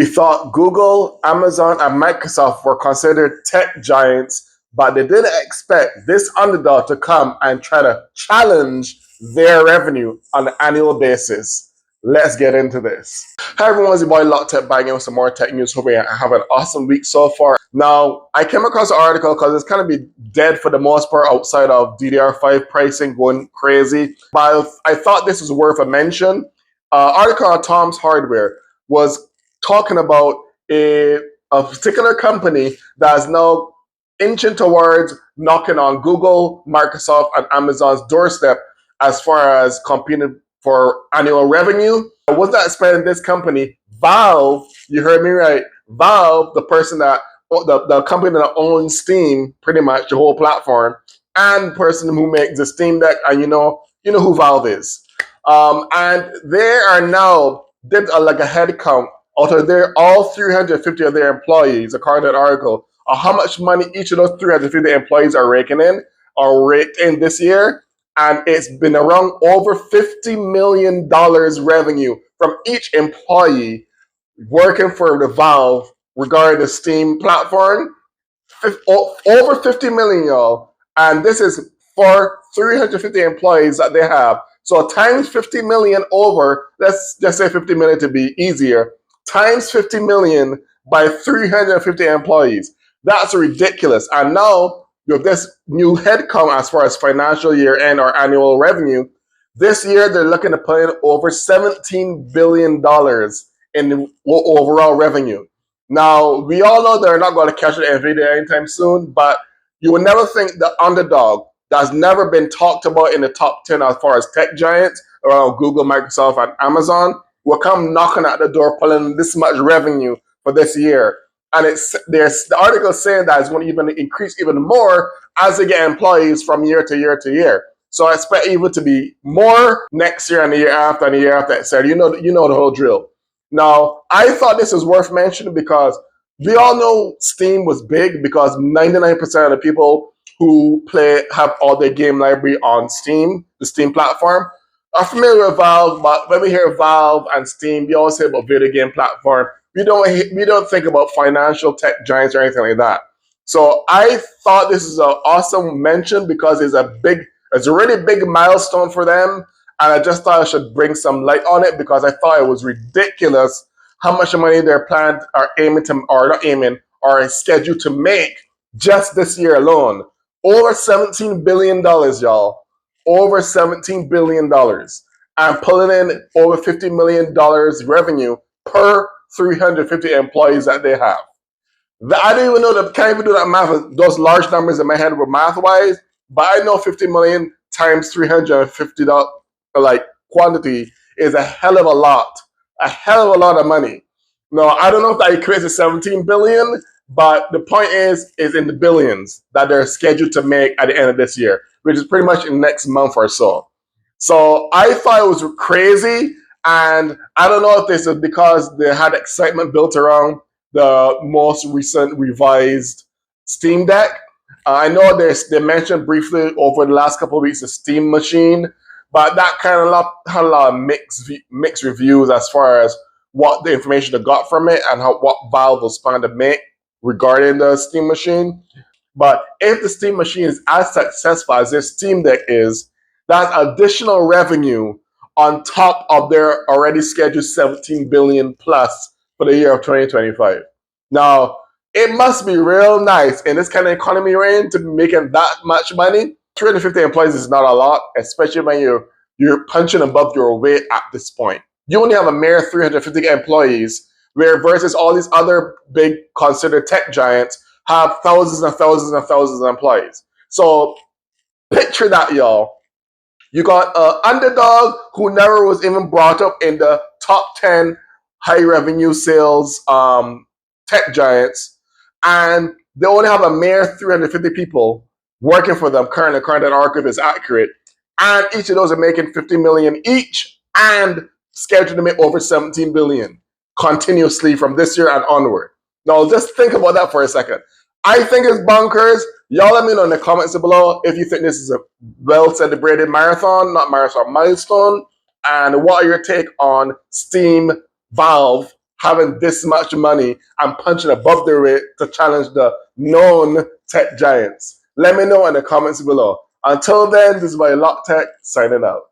We thought Google, Amazon, and Microsoft were considered tech giants, but they didn't expect this underdog to come and try to challenge their revenue on an annual basis. Let's get into this. Hi everyone, it's your boy LockTech back in with some more tech news. Hope you have an awesome week so far. Now, I came across an article because it's kind of been dead for the most part outside of DDR5 pricing going crazy. But I thought this was worth a mention. Article on Tom's Hardware was talking about a particular company that is now inching towards knocking on Google, Microsoft, and Amazon's doorstep as far as competing for annual revenue. I was not expecting this company, Valve, you heard me right, Valve, the person that, the company that owns Steam, pretty much the whole platform, and the person who makes the Steam Deck, and you know who Valve is. And they are now, did like a head count out of their all 350 of their employees, according to the article, how much money each of those 350 employees are raking in or raked in this year. And it's been around over $50 million revenue from each employee working for the Valve regarding the Steam platform. Over 50 million, y'all. And this is for 350 employees that they have. So times 50 million over, let's just say 50 million to be easier, times 50 million by 350 employees. That's ridiculous. And now, with this new headcount as far as financial year end or annual revenue, this year they're looking to put in over $17 billion in overall revenue. Now, we all know they're not going to catch NVIDIA anytime soon, but you would never think the underdog that's never been talked about in the top 10 as far as tech giants around Google, Microsoft, and Amazon will come knocking at the door, pulling this much revenue for this year. And there's the article saying that it's going to even increase even more as they get employees from year to year to year. So I expect even to be more next year and the year after and the year after, etc. You know the whole drill. Now, I thought this was worth mentioning because we all know Steam was big because 99% of the people who have all their game library on Steam, the Steam platform, are familiar with Valve. But when we hear Valve and Steam, we always say about video game platform. We don't think about financial tech giants or anything like that. So I thought this is an awesome mention because it's a really big milestone for them. And I just thought I should bring some light on it because I thought it was ridiculous how much money their planned are aiming to, or not aiming, or scheduled to make just this year alone. Over $17 billion, y'all. Over $17 billion. And pulling in over $50 million revenue per 350 employees that they have. I don't even know that, can't even do that math, those large numbers in my head were math-wise, but I know 50 million times 350 like quantity is a hell of a lot of money. Now, I don't know if that equates to 17 billion, but the point is in the billions that they're scheduled to make at the end of this year, which is pretty much in the next month or so. So I thought it was crazy, and I don't know if this is because they had excitement built around the most recent revised Steam Deck. I know they mentioned briefly over the last couple of weeks the Steam Machine, but that kind of had a lot of mixed reviews as far as what the information they got from it and what Valve was planning to make regarding the Steam Machine. But if the Steam Machine is as successful as their Steam Deck is, that's additional revenue on top of their already scheduled 17 billion plus for the year of 2025. Now, it must be real nice in this kind of economy we're in to be making that much money. 350 employees is not a lot, especially when you're punching above your weight at this point. You only have a mere 350 employees, where versus all these other big considered tech giants have thousands and thousands and thousands of employees. So picture that, y'all. You got an underdog who never was even brought up in the top 10 high revenue sales tech giants, and they only have a mere 350 people working for them currently, according to that archive is accurate, and each of those are making 50 million each and scheduled to make over 17 billion continuously from this year and onward. Now, just think about that for a second. I think it's bonkers. Y'all let me know in the comments below if you think this is a well-celebrated milestone, and what are your take on Steam, Valve, having this much money and punching above their weight to challenge the known tech giants? Let me know in the comments below. Until then, this is my Lock Tech signing out.